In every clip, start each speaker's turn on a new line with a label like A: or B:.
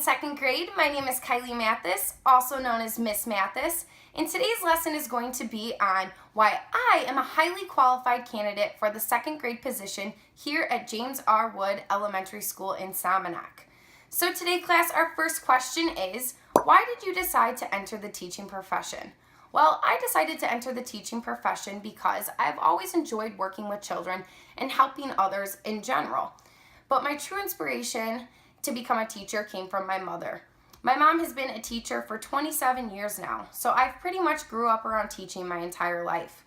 A: second grade. My name is Kylie Mathis, also known as Miss Mathis, and today's lesson is going to be on why I am a highly qualified candidate for the second grade position here at James R. Wood Elementary School in Salmonac. So today, class, our first question is, why did you decide to enter the teaching profession? Well, I decided to enter the teaching profession because I've always enjoyed working with children and helping others in general. But my true inspiration to become a teacher came from my mother. My mom has been a teacher for 27 years now, so I've pretty much grew up around teaching my entire life.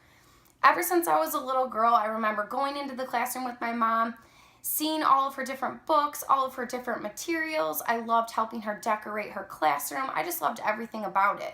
A: Ever since I was a little girl, I remember going into the classroom with my mom, seeing all of her different books, all of her different materials. I loved helping her decorate her classroom. I just loved everything about it.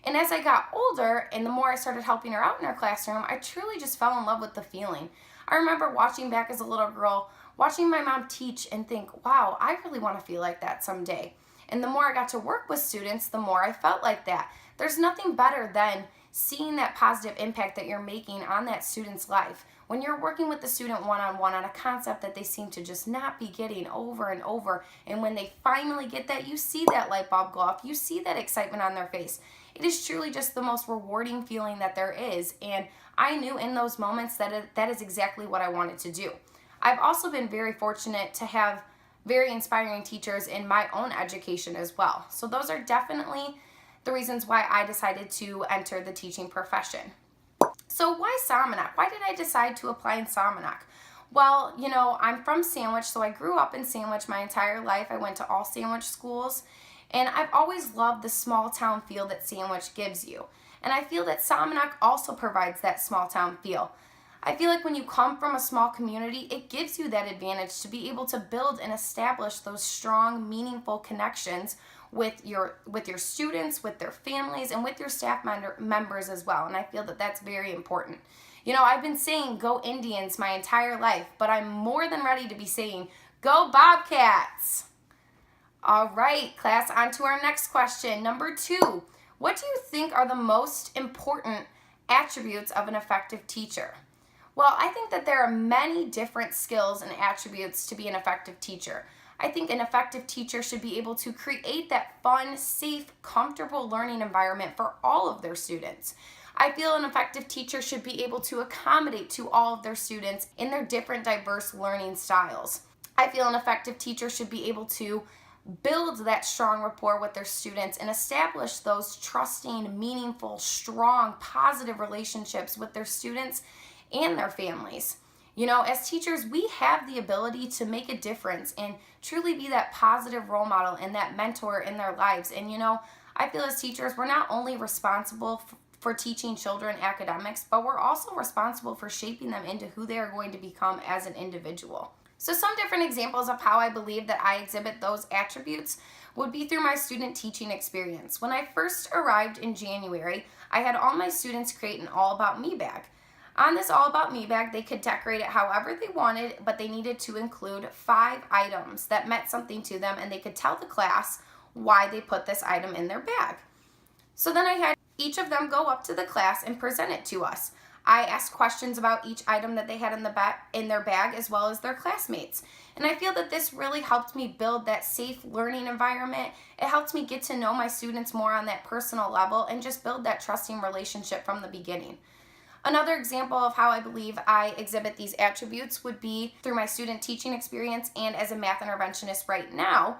A: And as I got older and the more I started helping her out in her classroom, I truly just fell in love with the feeling. I remember watching back as a little girl, watching my mom teach and think, wow, I really want to feel like that someday. And the more I got to work with students, the more I felt like that. There's nothing better than seeing that positive impact that you're making on that student's life. When you're working with the student one-on-one on a concept that they seem to just not be getting over and over, and when they finally get that, you see that light bulb go off, you see that excitement on their face. It is truly just the most rewarding feeling that there is, and I knew in those moments that that is exactly what I wanted to do. I've also been very fortunate to have very inspiring teachers in my own education as well. So those are definitely the reasons why I decided to enter the teaching profession. So why Salmonac? Why did I decide to apply in Salmonac? Well, you know, I'm from Sandwich, so I grew up in Sandwich my entire life. I went to all Sandwich schools, and I've always loved the small town feel that Sandwich gives you. And I feel that Salmonac also provides that small town feel. I feel like when you come from a small community, it gives you that advantage to be able to build and establish those strong, meaningful connections with your students, with their families, and with your staff members as well. And I feel that that's very important. You know, I've been saying go Indians my entire life, but I'm more than ready to be saying go Bobcats. All right, class, on to our next question. Number 2, what do you think are the most important attributes of an effective teacher? Well, I think that there are many different skills and attributes to be an effective teacher. I think an effective teacher should be able to create that fun, safe, comfortable learning environment for all of their students. I feel an effective teacher should be able to accommodate to all of their students in their different diverse learning styles. I feel an effective teacher should be able to build that strong rapport with their students and establish those trusting, meaningful, strong, positive relationships with their students and their families. You know, as teachers, we have the ability to make a difference and truly be that positive role model and that mentor in their lives. And you know, I feel as teachers, we're not only responsible for teaching children academics, but we're also responsible for shaping them into who they are going to become as an individual. So some different examples of how I believe that I exhibit those attributes would be through my student teaching experience. When I first arrived in January, I had all my students create an All About Me bag. On this All About Me bag, they could decorate it however they wanted, but they needed to include 5 items that meant something to them, and they could tell the class why they put this item in their bag. So then I had each of them go up to the class and present it to us. I asked questions about each item that they had in their bag as well as their classmates. And I feel that this really helped me build that safe learning environment. It helped me get to know my students more on that personal level and just build that trusting relationship from the beginning. Another example of how I believe I exhibit these attributes would be through my student teaching experience and as a math interventionist right now.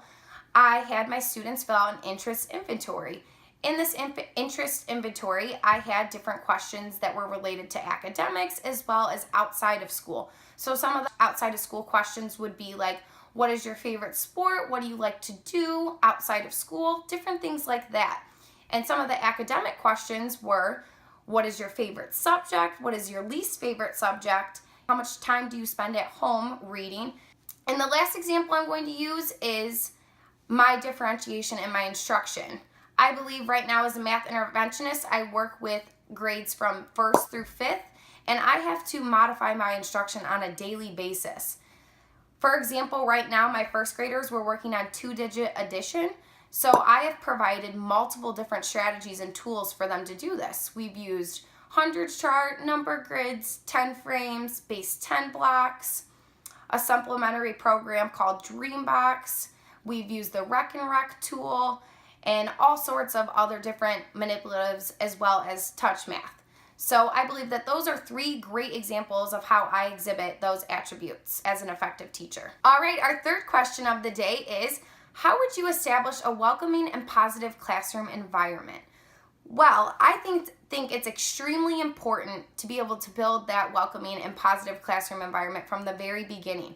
A: I had my students fill out an interest inventory. In this interest inventory, I had different questions that were related to academics as well as outside of school. So some of the outside of school questions would be like, what is your favorite sport? What do you like to do outside of school? Different things like that. And some of the academic questions were, what is your favorite subject? What is your least favorite subject? How much time do you spend at home reading? And the last example I'm going to use is my differentiation in my instruction. I believe right now as a math interventionist, I work with grades from 1st through 5th, and I have to modify my instruction on a daily basis. For example, right now my 1st graders were working on 2-digit addition. So I have provided multiple different strategies and tools for them to do this. We've used hundreds chart, number grids, 10 frames, base 10 blocks, a supplementary program called Dreambox. We've used the Rec and Rec tool and all sorts of other different manipulatives as well as touch math. So I believe that those are 3 great examples of how I exhibit those attributes as an effective teacher. All right, our third question of the day is, how would you establish a welcoming and positive classroom environment? Well, I think it's extremely important to be able to build that welcoming and positive classroom environment from the very beginning.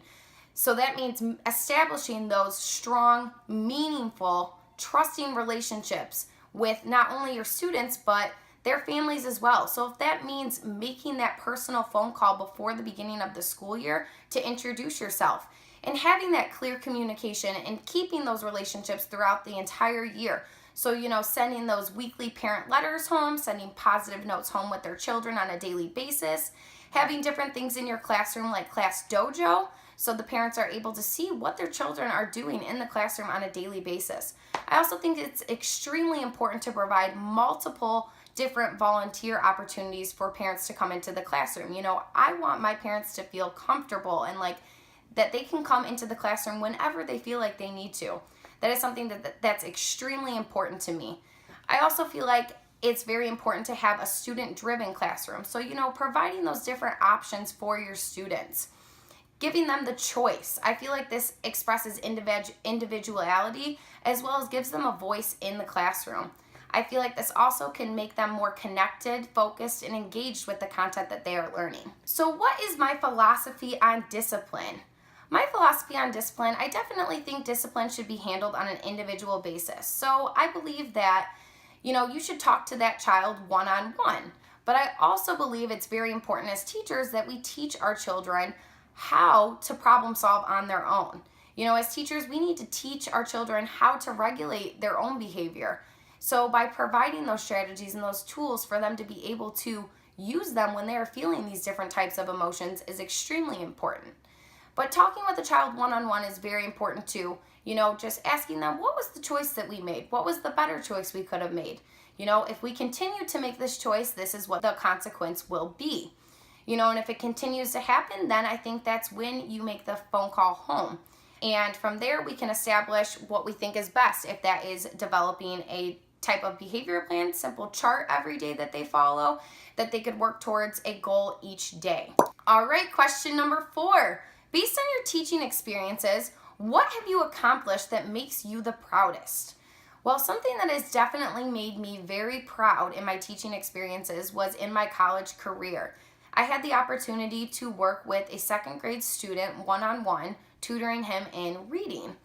A: So that means establishing those strong, meaningful, trusting relationships with not only your students, but their families as well. So if that means making that personal phone call before the beginning of the school year to introduce yourself and having that clear communication and keeping those relationships throughout the entire year. So, sending those weekly parent letters home, sending positive notes home with their children on a daily basis, having different things in your classroom like Class Dojo, so the parents are able to see what their children are doing in the classroom on a daily basis. I also think it's extremely important to provide multiple different volunteer opportunities for parents to come into the classroom. I want my parents to feel comfortable and that they can come into the classroom whenever they feel like they need to. That is something that's extremely important to me. I also feel like it's very important to have a student-driven classroom. So, providing those different options for your students, giving them the choice. I feel like this expresses individuality as well as gives them a voice in the classroom. I feel like this also can make them more connected, focused, and engaged with the content that they are learning. So what is my philosophy on discipline? My philosophy on discipline, I definitely think discipline should be handled on an individual basis. So I believe that, you should talk to that child one-on-one. But I also believe it's very important as teachers that we teach our children how to problem solve on their own. As teachers, we need to teach our children how to regulate their own behavior. So by providing those strategies and those tools for them to be able to use them when they are feeling these different types of emotions is extremely important. But talking with a child one-on-one is very important too. Just asking them, what was the choice that we made? What was the better choice we could have made? If we continue to make this choice, this is what the consequence will be. And if it continues to happen, then I think that's when you make the phone call home. And from there, we can establish what we think is best. If that is developing a type of behavior plan, simple chart every day that they follow, that they could work towards a goal each day. All right, question number 4. Based on your teaching experiences, what have you accomplished that makes you the proudest? Well, something that has definitely made me very proud in my teaching experiences was in my college career. I had the opportunity to work with a 2nd grade student one-on-one, tutoring him in reading.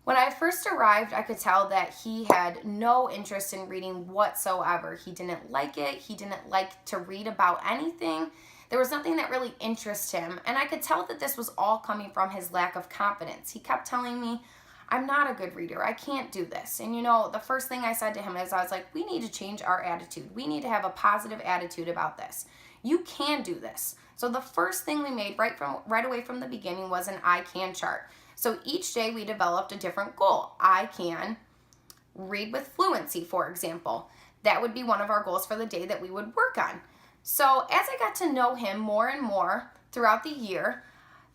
A: When I first arrived, I could tell that he had no interest in reading whatsoever. He didn't like it. He didn't like to read about anything. There was nothing that really interested him. And I could tell that this was all coming from his lack of confidence. He kept telling me, I'm not a good reader. I can't do this. And the first thing I said to him is I was like, we need to change our attitude. We need to have a positive attitude about this. You can do this. So the first thing we made right away from the beginning was an I can chart. So each day we developed a different goal. I can read with fluency, for example. That would be one of our goals for the day that we would work on. So as I got to know him more and more throughout the year,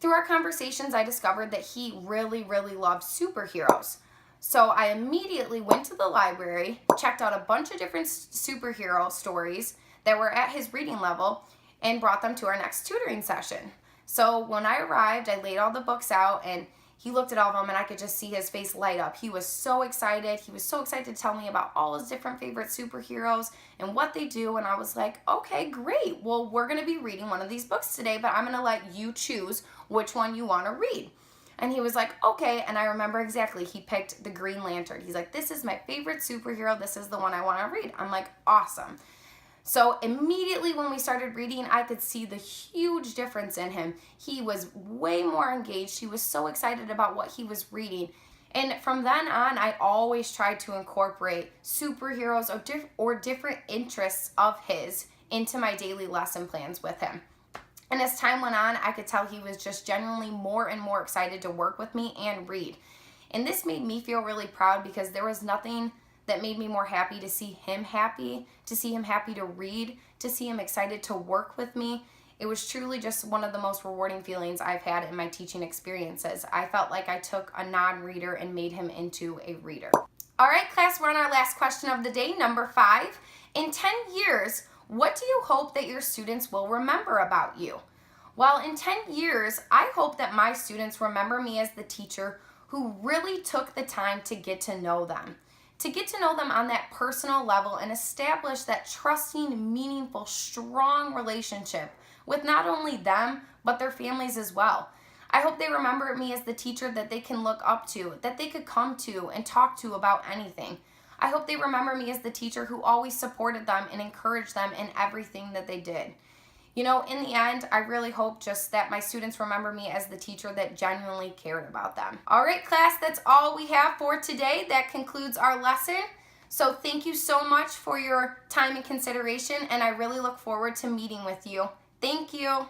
A: through our conversations, I discovered that he really, really loved superheroes. So I immediately went to the library, checked out a bunch of different superhero stories that were at his reading level, and brought them to our next tutoring session. So when I arrived, I laid all the books out, and he looked at all of them, and I could just see his face light up. He was so excited. He was so excited to tell me about all his different favorite superheroes and what they do. And I was like, okay, great. Well, we're going to be reading one of these books today, but I'm going to let you choose which one you want to read. And he was like, okay. And I remember exactly, he picked the Green Lantern. He's like, this is my favorite superhero. This is the one I want to read. I'm like, awesome. So immediately when we started reading, I could see the huge difference in him. He was way more engaged. He was so excited about what he was reading. And from then on, I always tried to incorporate superheroes or different interests of his into my daily lesson plans with him. And as time went on, I could tell he was just genuinely more and more excited to work with me and read. And this made me feel really proud because there was nothing that made me more happy to see him happy to read, to see him excited to work with me. It was truly just one of the most rewarding feelings I've had in my teaching experiences. I felt like I took a non-reader and made him into a reader. All right, class, we're on our last question of the day, number 5. In 10 years, what do you hope that your students will remember about you? Well, in 10 years, I hope that my students remember me as the teacher who really took the time to get to know them on that personal level and establish that trusting, meaningful, strong relationship with not only them, but their families as well. I hope they remember me as the teacher that they can look up to, that they could come to and talk to about anything. I hope they remember me as the teacher who always supported them and encouraged them in everything that they did. You know, in the end, I really hope just that my students remember me as the teacher that genuinely cared about them. All right, class, that's all we have for today. That concludes our lesson. So thank you so much for your time and consideration, and I really look forward to meeting with you. Thank you.